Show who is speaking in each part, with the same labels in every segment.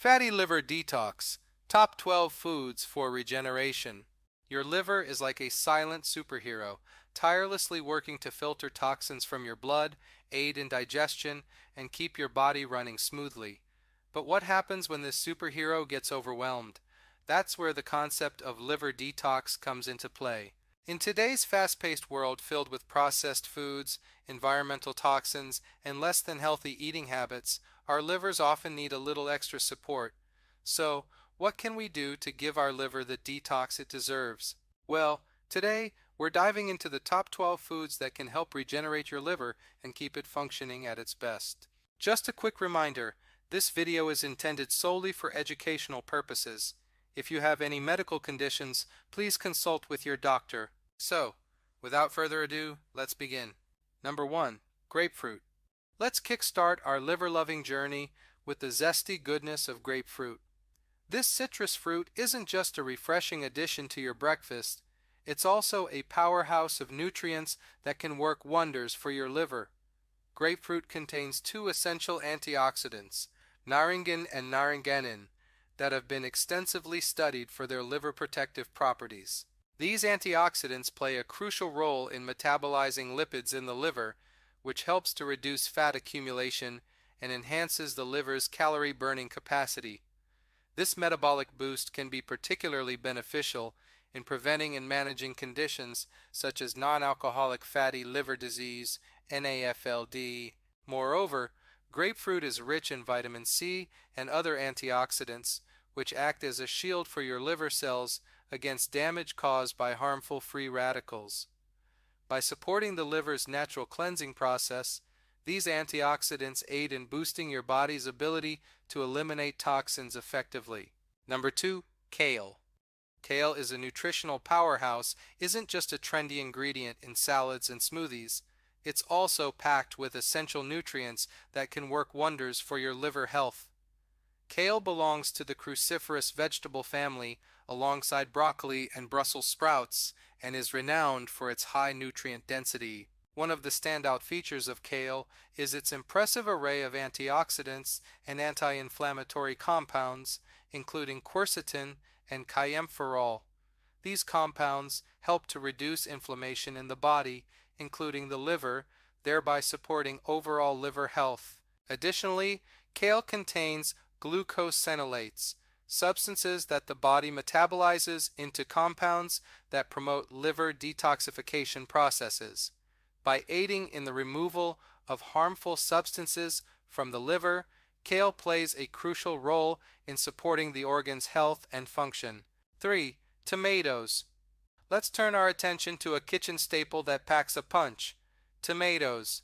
Speaker 1: Fatty liver detox. Top 12 foods for regeneration. Your liver is like a silent superhero, tirelessly working to filter toxins from your blood, aid in digestion, and keep your body running smoothly. But what happens when this superhero gets overwhelmed? That's where the concept of liver detox comes into play. In today's fast-paced world filled with processed foods, environmental toxins, and less than healthy eating habits, our livers often need a little extra support. So, what can we do to give our liver the detox it deserves? Well, today we're diving into the top 12 foods that can help regenerate your liver and keep it functioning at its best. Just a quick reminder, this video is intended solely for educational purposes. If you have any medical conditions, please consult with your doctor. So, without further ado, let's begin. Number 1. Grapefruit. Let's kickstart our liver-loving journey with the zesty goodness of grapefruit. This citrus fruit isn't just a refreshing addition to your breakfast, it's also a powerhouse of nutrients that can work wonders for your liver. Grapefruit contains two essential antioxidants, naringin and naringenin, that have been extensively studied for their liver protective properties. These antioxidants play a crucial role in metabolizing lipids in the liver, which helps to reduce fat accumulation and enhances the liver's calorie-burning capacity. This metabolic boost can be particularly beneficial in preventing and managing conditions such as non-alcoholic fatty liver disease, NAFLD. Moreover, grapefruit is rich in vitamin C and other antioxidants, which act as a shield for your liver cells against damage caused by harmful free radicals. By supporting the liver's natural cleansing process, these antioxidants aid in boosting your body's ability to eliminate toxins effectively. Number 2. Kale. Kale is a nutritional powerhouse, isn't just a trendy ingredient in salads and smoothies. It's also packed with essential nutrients that can work wonders for your liver health. Kale belongs to the cruciferous vegetable family alongside broccoli and Brussels sprouts and is renowned for its high nutrient density. One of the standout features of kale is its impressive array of antioxidants and anti-inflammatory compounds, including quercetin and kaempferol. These compounds help to reduce inflammation in the body, including the liver, thereby supporting overall liver health. Additionally, kale contains glucosinolates, substances that the body metabolizes into compounds that promote liver detoxification processes. By aiding in the removal of harmful substances from the liver, kale plays a crucial role in supporting the organ's health and function. 3. Tomatoes. Let's turn our attention to a kitchen staple that packs a punch: tomatoes.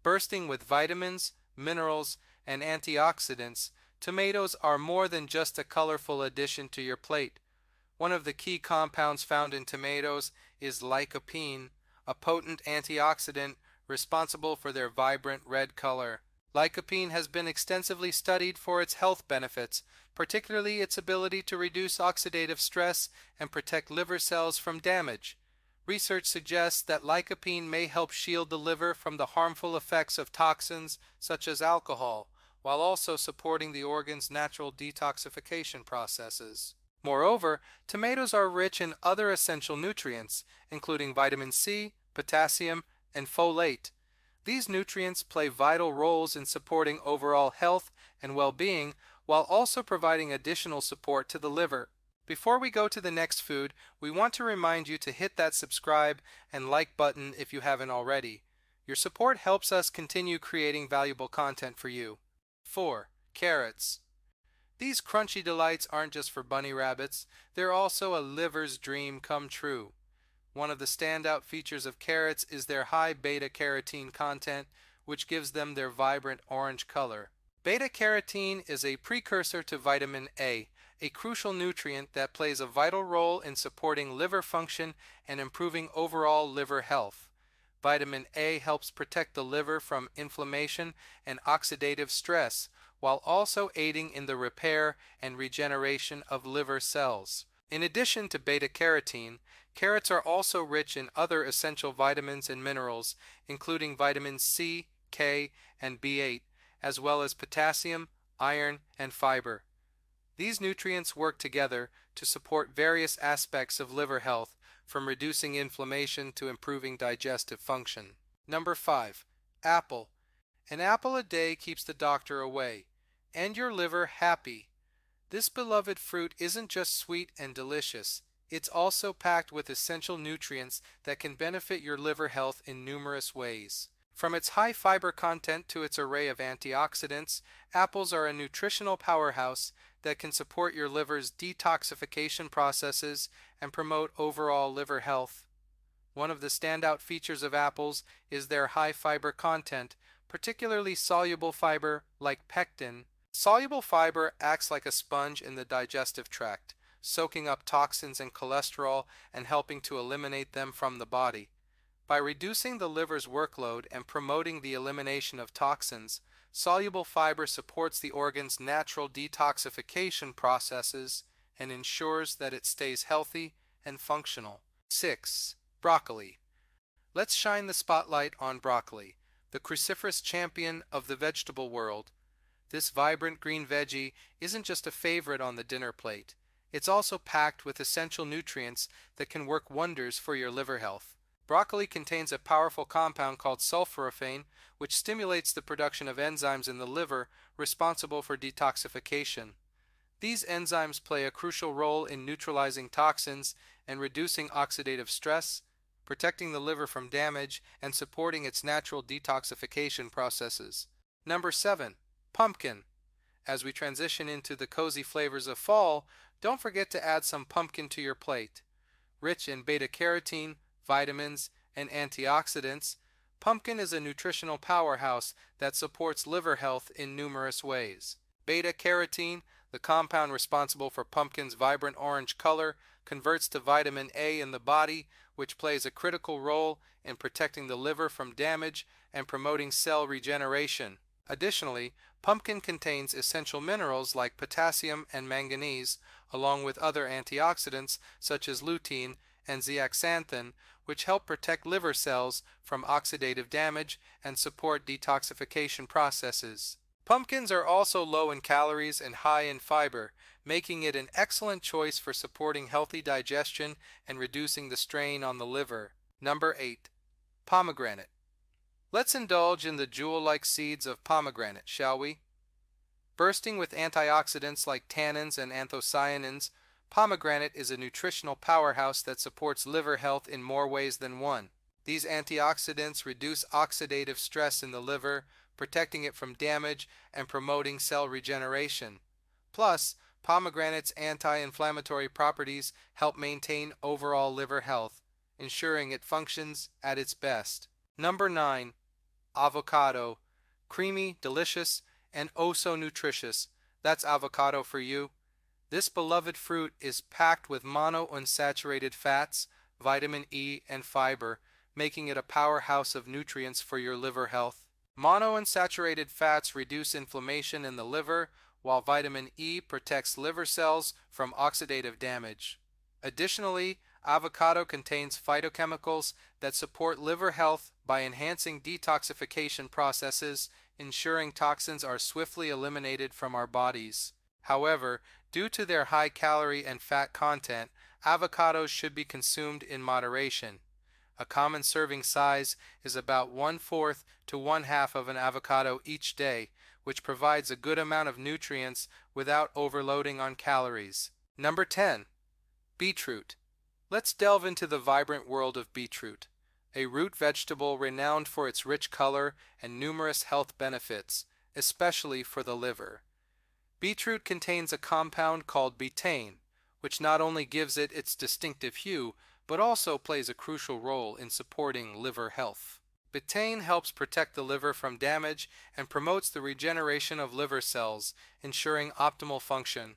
Speaker 1: Bursting with vitamins, minerals, and antioxidants, tomatoes are more than just a colorful addition to your plate. One of the key compounds found in tomatoes is lycopene, a potent antioxidant responsible for their vibrant red color. Lycopene has been extensively studied for its health benefits, particularly its ability to reduce oxidative stress and protect liver cells from damage. Research suggests that lycopene may help shield the liver from the harmful effects of toxins such as alcohol, while also supporting the organ's natural detoxification processes. Moreover, tomatoes are rich in other essential nutrients, including vitamin C, potassium, and folate. These nutrients play vital roles in supporting overall health and well-being, while also providing additional support to the liver. Before we go to the next food, we want to remind you to hit that subscribe and like button if you haven't already. Your support helps us continue creating valuable content for you. 4. Carrots. These crunchy delights aren't just for bunny rabbits, they're also a liver's dream come true. One of the standout features of carrots is their high beta-carotene content, which gives them their vibrant orange color. Beta-carotene is a precursor to vitamin A, a crucial nutrient that plays a vital role in supporting liver function and improving overall liver health. Vitamin A helps protect the liver from inflammation and oxidative stress, while also aiding in the repair and regeneration of liver cells. In addition to beta-carotene, carrots are also rich in other essential vitamins and minerals, including vitamins C, K, and B8, as well as potassium, iron, and fiber. These nutrients work together to support various aspects of liver health, from reducing inflammation to improving digestive function. Number 5. Apple. An apple a day keeps the doctor away, and your liver happy. This beloved fruit isn't just sweet and delicious, it's also packed with essential nutrients that can benefit your liver health in numerous ways. From its high fiber content to its array of antioxidants, apples are a nutritional powerhouse that can support your liver's detoxification processes and promote overall liver health. One of the standout features of apples is their high fiber content, particularly soluble fiber like pectin. Soluble fiber acts like a sponge in the digestive tract, soaking up toxins and cholesterol and helping to eliminate them from the body. By reducing the liver's workload and promoting the elimination of toxins, soluble fiber supports the organ's natural detoxification processes and ensures that it stays healthy and functional. 6. Broccoli. Let's shine the spotlight on broccoli, the cruciferous champion of the vegetable world. This vibrant green veggie isn't just a favorite on the dinner plate. It's also packed with essential nutrients that can work wonders for your liver health. Broccoli contains a powerful compound called sulforaphane, which stimulates the production of enzymes in the liver responsible for detoxification. These enzymes play a crucial role in neutralizing toxins and reducing oxidative stress, protecting the liver from damage, and supporting its natural detoxification processes. Number 7. Pumpkin. As we transition into the cozy flavors of fall, don't forget to add some pumpkin to your plate. Rich in beta-carotene, vitamins, and antioxidants, pumpkin is a nutritional powerhouse that supports liver health in numerous ways. Beta-carotene, the compound responsible for pumpkin's vibrant orange color, converts to vitamin A in the body, which plays a critical role in protecting the liver from damage and promoting cell regeneration. Additionally, pumpkin contains essential minerals like potassium and manganese, along with other antioxidants such as lutein and zeaxanthin, which help protect liver cells from oxidative damage and support detoxification processes. Pumpkins are also low in calories and high in fiber, making it an excellent choice for supporting healthy digestion and reducing the strain on the liver. Number 8. Pomegranate. Let's indulge in the jewel-like seeds of pomegranate, shall we? Bursting with antioxidants like tannins and anthocyanins, pomegranate is a nutritional powerhouse that supports liver health in more ways than one. These antioxidants reduce oxidative stress in the liver, protecting it from damage and promoting cell regeneration. Plus, pomegranate's anti-inflammatory properties help maintain overall liver health, ensuring it functions at its best. Number 9. Avocado. Creamy, delicious, and oh so nutritious. That's avocado for you. This beloved fruit is packed with monounsaturated fats, vitamin E, and fiber, making it a powerhouse of nutrients for your liver health. Monounsaturated fats reduce inflammation in the liver, while vitamin E protects liver cells from oxidative damage. Additionally, avocado contains phytochemicals that support liver health by enhancing detoxification processes, ensuring toxins are swiftly eliminated from our bodies. However, due to their high calorie and fat content, avocados should be consumed in moderation. A common serving size is about 1/4 to 1/2 of an avocado each day, which provides a good amount of nutrients without overloading on calories. Number 10. Beetroot. Let's delve into the vibrant world of beetroot, a root vegetable renowned for its rich color and numerous health benefits, especially for the liver. Beetroot contains a compound called betaine, which not only gives it its distinctive hue, but also plays a crucial role in supporting liver health. Betaine helps protect the liver from damage and promotes the regeneration of liver cells, ensuring optimal function.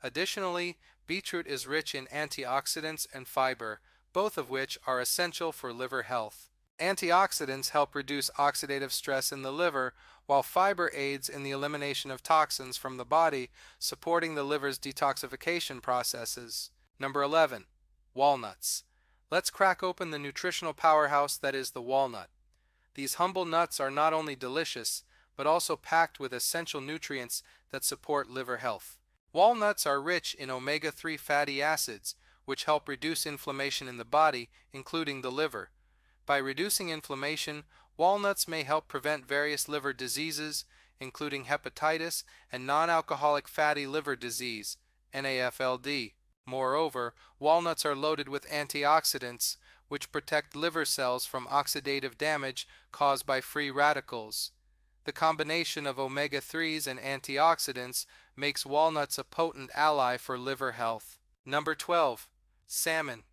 Speaker 1: Additionally, beetroot is rich in antioxidants and fiber, both of which are essential for liver health. Antioxidants help reduce oxidative stress in the liver, while fiber aids in the elimination of toxins from the body, supporting the liver's detoxification processes. Number 11. Walnuts. Let's crack open the nutritional powerhouse that is the walnut. These humble nuts are not only delicious, but also packed with essential nutrients that support liver health. Walnuts are rich in omega-3 fatty acids, which help reduce inflammation in the body, including the liver. By reducing inflammation, walnuts may help prevent various liver diseases, including hepatitis and non-alcoholic fatty liver disease, NAFLD. Moreover, walnuts are loaded with antioxidants, which protect liver cells from oxidative damage caused by free radicals. The combination of omega-3s and antioxidants makes walnuts a potent ally for liver health. Number 12. Salmon.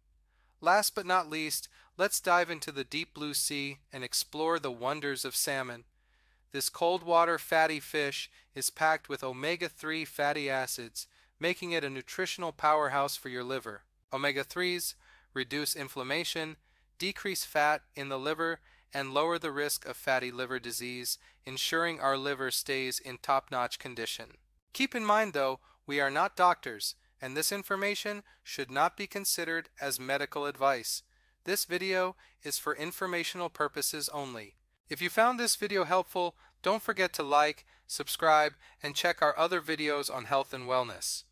Speaker 1: Last but not least, let's dive into the deep blue sea and explore the wonders of salmon. This cold water fatty fish is packed with omega-3 fatty acids, making it a nutritional powerhouse for your liver. Omega-3s reduce inflammation, decrease fat in the liver, and lower the risk of fatty liver disease, ensuring our liver stays in top-notch condition. Keep in mind though, we are not doctors, and this information should not be considered as medical advice. This video is for informational purposes only. If you found this video helpful, don't forget to like, subscribe, and check our other videos on health and wellness.